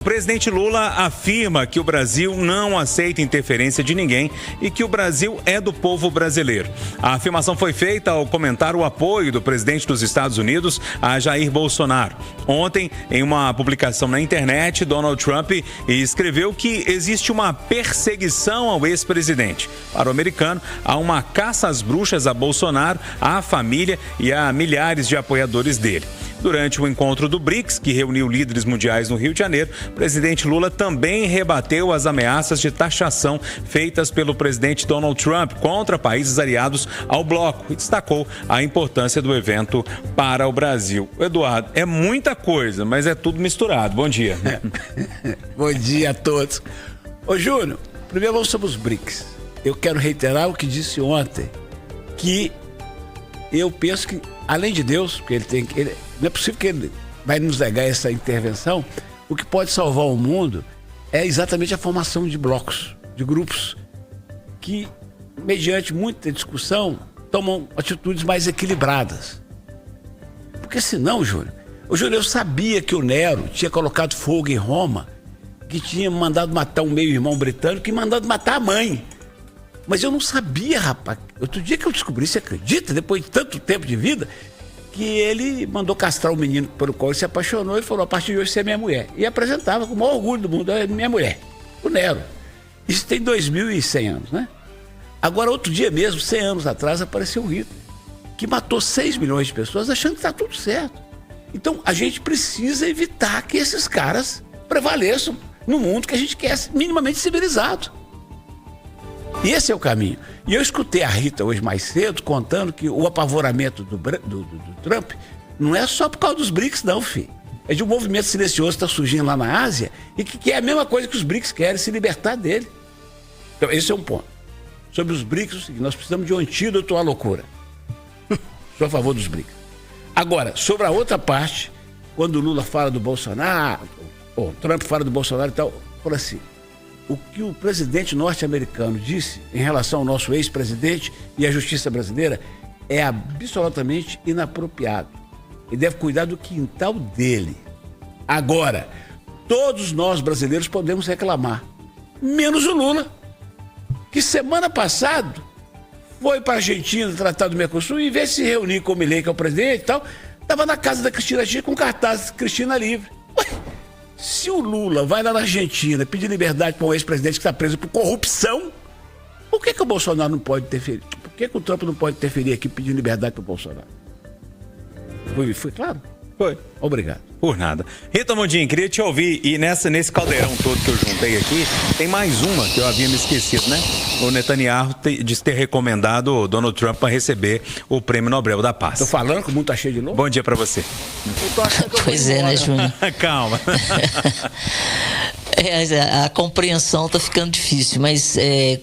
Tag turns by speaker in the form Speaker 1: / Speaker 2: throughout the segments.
Speaker 1: O presidente Lula afirma que o Brasil não aceita interferência de ninguém e que o Brasil é do povo brasileiro. A afirmação foi feita ao comentar o apoio do presidente dos Estados Unidos a Jair Bolsonaro. Ontem, em uma publicação na internet, Donald Trump escreveu que existe uma perseguição ao ex-presidente. Para o americano, há uma caça às bruxas a Bolsonaro, à família e a milhares de apoiadores dele. Durante o encontro do BRICS, que reuniu líderes mundiais no Rio de Janeiro, o presidente Lula também rebateu as ameaças de taxação feitas pelo presidente Donald Trump contra países aliados ao bloco e destacou a importância do evento para o Brasil. Eduardo, é muita coisa, mas é tudo misturado. Bom dia.
Speaker 2: Bom dia a todos. Ô Júnior, primeiro vamos sobre os BRICS. Eu quero reiterar o que disse ontem, que eu penso que, além de Deus, porque não é possível que ele vai nos negar essa intervenção. O que pode salvar o mundo é exatamente a formação de blocos, de grupos que, mediante muita discussão, tomam atitudes mais equilibradas. Porque senão, Júnior, eu sabia que o Nero tinha colocado fogo em Roma, que tinha mandado matar um meio-irmão britânico e mandado matar a mãe. Mas eu não sabia, rapaz. Outro dia que eu descobri, você acredita, depois de tanto tempo de vida, que ele mandou castrar o menino pelo qual ele se apaixonou e falou: a partir de hoje você é minha mulher. E apresentava com o maior orgulho do mundo: é minha mulher, o Nero. Isso tem 2100 anos, né? Agora, outro dia mesmo, 100 anos atrás, apareceu o Hitler, que matou 6 milhões de pessoas achando que está tudo certo. Então, a gente precisa evitar que esses caras prevaleçam no mundo que a gente quer minimamente civilizado. E esse é o caminho. E eu escutei a Rita hoje mais cedo contando que o apavoramento do Trump não é só por causa dos BRICS, não, filho. É de um movimento silencioso que está surgindo lá na Ásia e que é a mesma coisa que os BRICS querem, se libertar dele. Então, esse é um ponto. Sobre os BRICS, nós precisamos de um antídoto à loucura. Sou a favor dos BRICS. Agora, sobre a outra parte, quando o Lula fala do Bolsonaro, ou Trump fala do Bolsonaro e tal, fala assim: o que o presidente norte-americano disse em relação ao nosso ex-presidente e à justiça brasileira é absolutamente inapropriado. Ele deve cuidar do quintal dele. Agora, todos nós brasileiros podemos reclamar, menos o Lula, que semana passada foi para a Argentina tratar do Mercosul e, em vez de se reunir com o Milei, que é o presidente e tal, estava na casa da Cristina Kirchner com cartaz Cristina Livre. Ué, se o Lula vai lá na Argentina pedir liberdade para um ex-presidente que está preso por corrupção, por que o Bolsonaro não pode interferir? Por que o Trump não pode interferir aqui pedindo liberdade para o Bolsonaro? Foi claro?
Speaker 1: Foi.
Speaker 2: Obrigado.
Speaker 1: Por nada. Rita Mondin, queria te ouvir, e nesse caldeirão todo que eu juntei aqui, tem mais uma que eu havia me esquecido, né? O Netanyahu disse ter recomendado o Donald Trump para receber o Prêmio Nobel da Paz.
Speaker 2: Tô falando que o mundo tá cheio de novo?
Speaker 1: Bom dia para você.
Speaker 3: Pois é, né, Júnior?
Speaker 1: Calma.
Speaker 3: A compreensão está ficando difícil, mas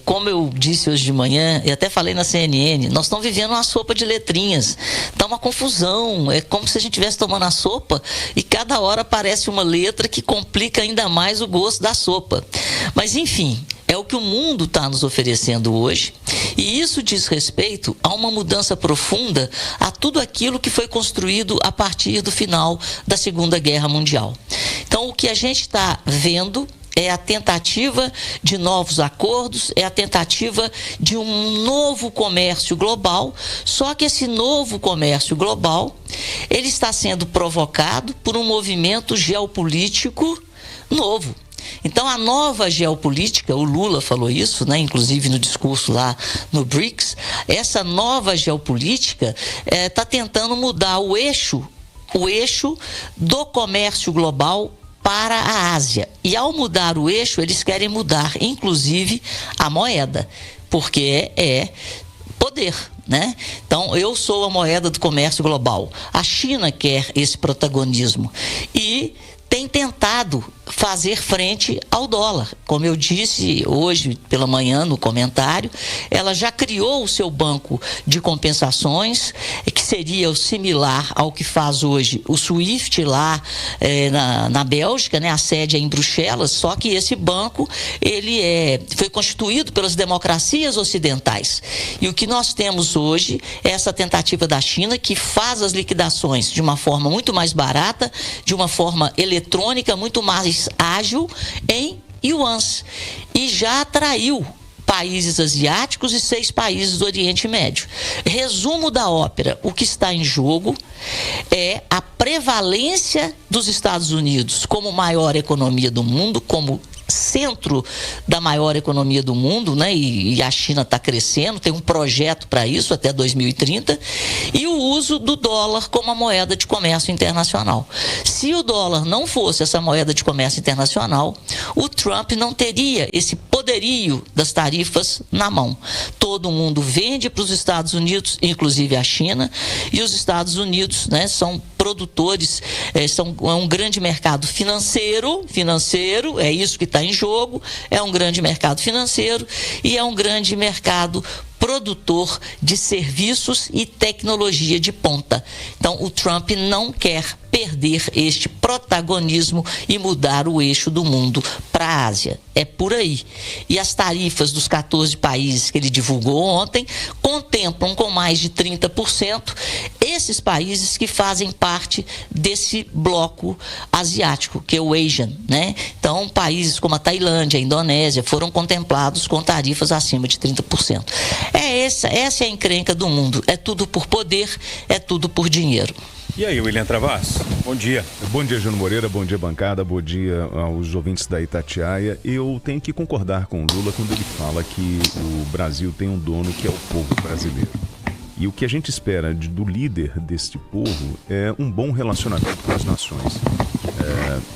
Speaker 3: como eu disse hoje de manhã, e até falei na CNN, nós estamos vivendo uma sopa de letrinhas. Está uma confusão, é como se a gente estivesse tomando a sopa e cada hora aparece uma letra que complica ainda mais o gosto da sopa. Mas enfim, é o que o mundo está nos oferecendo hoje, e isso diz respeito a uma mudança profunda a tudo aquilo que foi construído a partir do final da Segunda Guerra Mundial. Então, o que a gente está vendo é a tentativa de novos acordos, é a tentativa de um novo comércio global, só que esse novo comércio global, ele está sendo provocado por um movimento geopolítico novo. Então, a nova geopolítica, o Lula falou isso, né, inclusive no discurso lá no BRICS, essa nova geopolítica está tentando mudar o eixo do comércio global para a Ásia. E ao mudar o eixo, eles querem mudar, inclusive, a moeda, porque é poder, né? Então, eu sou a moeda do comércio global. A China quer esse protagonismo e tem tentado fazer frente ao dólar. Como eu disse hoje pela manhã no comentário, ela já criou o seu banco de compensações, que seria o similar ao que faz hoje o SWIFT lá na Bélgica, né? A sede é em Bruxelas, só que esse banco ele foi constituído pelas democracias ocidentais. E o que nós temos hoje é essa tentativa da China, que faz as liquidações de uma forma muito mais barata, de uma forma eletrônica, eletrônica muito mais ágil em yuans e já atraiu países asiáticos e 6 países do Oriente Médio. Resumo da ópera: o que está em jogo é a prevalência dos Estados Unidos como maior economia do mundo, como centro da maior economia do mundo, né? E a China está crescendo, tem um projeto para isso até 2030, e o uso do dólar como a moeda de comércio internacional. Se o dólar não fosse essa moeda de comércio internacional, o Trump não teria esse poderio das tarifas na mão. Todo mundo vende para os Estados Unidos, inclusive a China, e os Estados Unidos, né, são produtores, é um grande mercado financeiro, é isso que está em jogo, é um grande mercado financeiro e é um grande mercado produtor de serviços e tecnologia de ponta. Então, o Trump não quer perder este protagonismo e mudar o eixo do mundo para a Ásia. É por aí. E as tarifas dos 14 países que ele divulgou ontem contemplam com mais de 30% esses países que fazem parte desse bloco asiático, que é o ASEAN, né? Então, países como a Tailândia, a Indonésia foram contemplados com tarifas acima de 30%. Essa é a encrenca do mundo. É tudo por poder, é tudo por dinheiro.
Speaker 1: E aí, William Travassos? Bom dia.
Speaker 4: Bom dia, Júnior Moreira. Bom dia, bancada. Bom dia aos ouvintes da Itatiaia. Eu tenho que concordar com o Lula quando ele fala que o Brasil tem um dono que é o povo brasileiro. E o que a gente espera do líder deste povo é um bom relacionamento com as nações.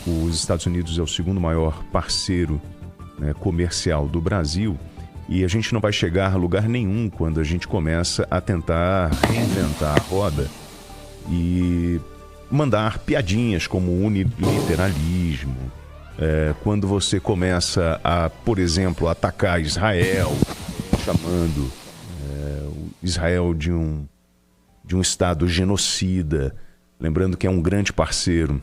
Speaker 4: Os Estados Unidos é o segundo maior parceiro, né, comercial do Brasil. E a gente não vai chegar a lugar nenhum quando a gente começa a tentar reinventar a roda e mandar piadinhas como unilateralismo. Quando você começa a, por exemplo, atacar Israel, chamando Israel de um Estado genocida, lembrando que é um grande parceiro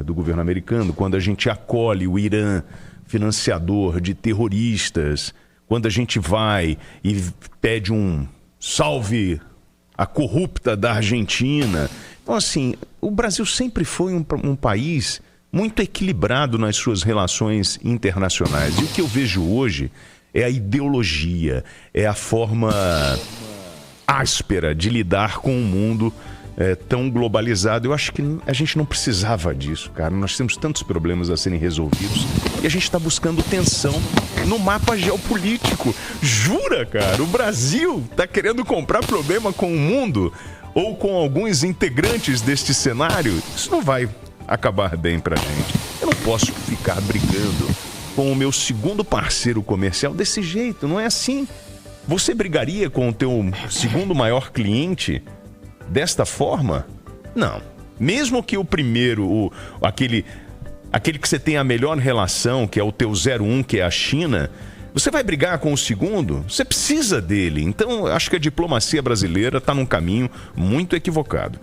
Speaker 4: do governo americano, quando a gente acolhe o Irã, financiador de terroristas, quando a gente vai e pede um salve a corrupta da Argentina. Então, assim, o Brasil sempre foi um país muito equilibrado nas suas relações internacionais. E o que eu vejo hoje é a ideologia, é a forma áspera de lidar com um mundo tão globalizado. Eu acho que a gente não precisava disso, cara. Nós temos tantos problemas a serem resolvidos e a gente está buscando tensão no mapa geopolítico. Jura, cara? O Brasil está querendo comprar problema com o mundo ou com alguns integrantes deste cenário? Isso não vai acabar bem pra gente. Eu não posso ficar brigando com o meu segundo parceiro comercial desse jeito, não é assim. Você brigaria com o teu segundo maior cliente desta forma? Não. Mesmo que o primeiro, aquele que você tem a melhor relação, que é o teu 01, que é a China, você vai brigar com o segundo? Você precisa dele. Então, acho que a diplomacia brasileira está num caminho muito equivocado.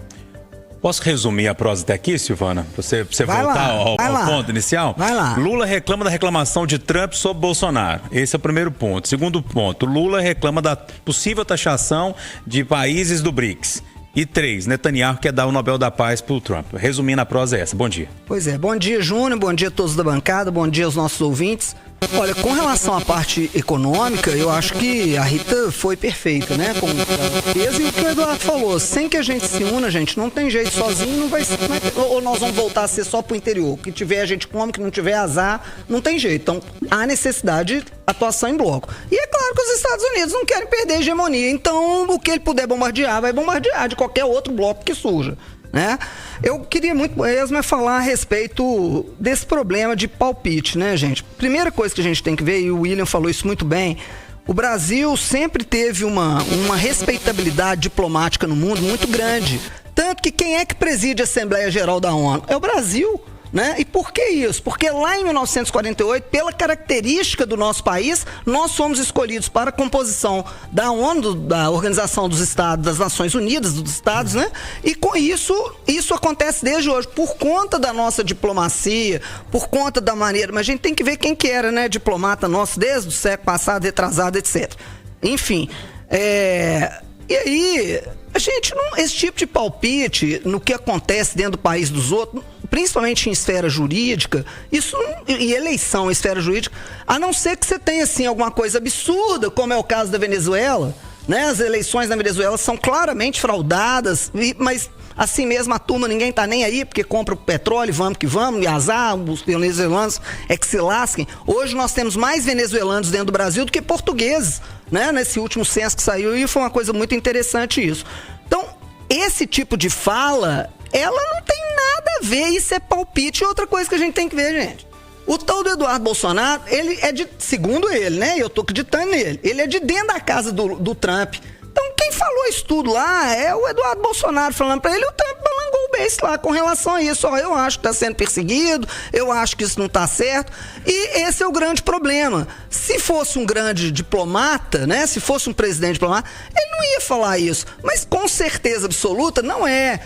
Speaker 1: Posso resumir a prosa até aqui, Silvana? Você voltar ao ponto inicial?
Speaker 5: Vai lá.
Speaker 1: Lula reclama da reclamação de Trump sobre Bolsonaro. Esse é o primeiro ponto. Segundo ponto, Lula reclama da possível taxação de países do BRICS. E 3, Netanyahu quer dar o Nobel da Paz pro Trump. Resumindo, a prosa é essa. Bom dia.
Speaker 5: Pois é. Bom dia, Júnior. Bom dia a todos da bancada. Bom dia aos nossos ouvintes. Olha, com relação à parte econômica, eu acho que a Rita foi perfeita, né? Com o peso e o que o Eduardo falou. Sem que a gente se una, gente, não tem jeito. Sozinho não vai ser. Ou nós vamos voltar a ser só pro interior. O que tiver a gente come, que não tiver azar, não tem jeito. Então, há necessidade de atuação em bloco. E é claro que os Estados Unidos não querem perder a hegemonia. Então, o que ele puder bombardear, vai bombardear de qualquer outro bloco que surja. Né? Eu queria muito mesmo falar a respeito desse problema de palpite, né, gente? Primeira coisa que a gente tem que ver, e o William falou isso muito bem, o Brasil sempre teve uma respeitabilidade diplomática no mundo muito grande. Tanto que quem é que preside a Assembleia Geral da ONU? É o Brasil. Né? E por que isso? Porque lá em 1948, pela característica do nosso país, nós fomos escolhidos para a composição da ONU, da Organização dos Estados, das Nações Unidas, dos Estados, né? E com isso acontece desde hoje, por conta da nossa diplomacia, por conta da maneira, mas a gente tem que ver quem que era, né, diplomata nosso desde o século passado, retrasado, etc. Enfim, e aí, a gente não, esse tipo de palpite no que acontece dentro do país dos outros, principalmente em esfera jurídica, e eleição em esfera jurídica, a não ser que você tenha assim, alguma coisa absurda, como é o caso da Venezuela, né? As eleições na Venezuela são claramente fraudadas, mas assim mesmo a turma, ninguém tá nem aí, porque compra o petróleo, vamos que vamos, e azar, os venezuelanos é que se lasquem. Hoje nós temos mais venezuelanos dentro do Brasil do que portugueses, né? Nesse último censo que saiu, e foi uma coisa muito interessante isso. Então, esse tipo de fala, ela não tem nada a ver, isso é palpite. E outra coisa que a gente tem que ver, gente, o tal do Eduardo Bolsonaro, ele é de, segundo ele, né, eu tô acreditando nele, ele é de dentro da casa do Trump. Então, quem falou isso tudo lá é o Eduardo Bolsonaro falando pra ele, o Trump balangou o beijo lá com relação a isso. Ó, eu acho que tá sendo perseguido, eu acho que isso não tá certo. E esse é o grande problema. Se fosse um grande diplomata, né, se fosse um presidente diplomata, ele não ia falar isso. Mas com certeza absoluta, não é.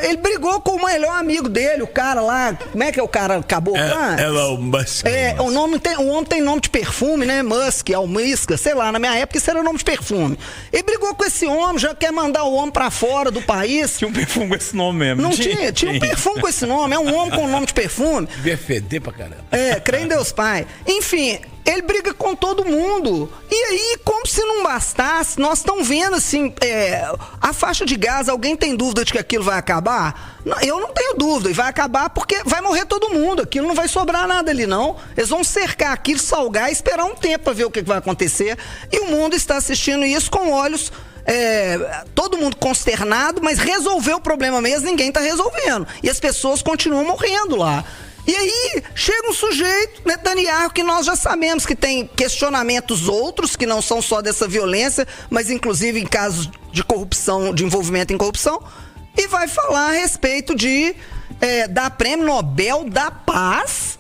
Speaker 5: Ele brigou com o melhor amigo dele, o cara lá, como é que é o cara acabou?
Speaker 2: O Musk.
Speaker 5: O homem tem nome de perfume, né? Musk, Almisca, sei lá, na minha época isso era nome de perfume. Ele brigou com esse homem, já quer mandar o homem pra fora do país.
Speaker 1: Tinha um perfume com esse nome mesmo.
Speaker 5: Não tinha um perfume com esse nome, é um homem com nome de perfume.
Speaker 2: Devia feder pra caramba.
Speaker 5: Creio em Deus Pai. Enfim, ele briga com todo mundo. E aí, como se não bastasse, nós estamos vendo assim, a faixa de Gaza, alguém tem dúvida de que aquilo vai acabar? Não, eu não tenho dúvida, e vai acabar porque vai morrer todo mundo, aquilo não vai sobrar nada ali não. Eles vão cercar aquilo, salgar e esperar um tempo para ver o que vai acontecer. E o mundo está assistindo isso com olhos... todo mundo consternado, mas resolver o problema mesmo, ninguém está resolvendo. E as pessoas continuam morrendo lá. E aí, chega um sujeito, Netanyahu, que nós já sabemos que tem questionamentos outros, que não são só dessa violência, mas inclusive em casos de corrupção, de envolvimento em corrupção, e vai falar a respeito de dar prêmio Nobel da Paz.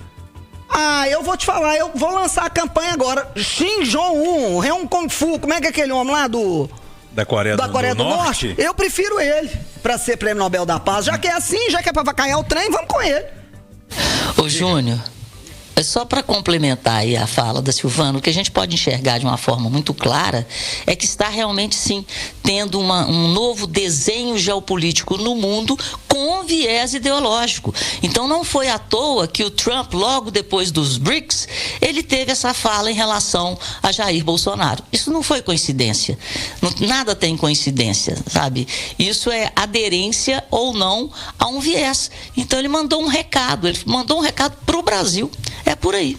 Speaker 5: Eu vou te falar, eu vou lançar a campanha agora. Kim Jong-un, Heung Kong Fu, como é que é aquele homem lá
Speaker 1: da Coreia do Norte?
Speaker 5: Eu prefiro ele pra ser prêmio Nobel da Paz. Já que é assim, já que é pra vacaiar o trem, vamos com ele.
Speaker 3: Ô Júnior, é só para complementar aí a fala da Silvana, o que a gente pode enxergar de uma forma muito clara é que está realmente sim tendo um novo desenho geopolítico no mundo com viés ideológico. Então não foi à toa que o Trump, logo depois dos BRICS, ele teve essa fala em relação a Jair Bolsonaro. Isso não foi coincidência. Nada tem coincidência, sabe? Isso é aderência ou não a um viés. Então ele mandou um recado para o Brasil. É por aí.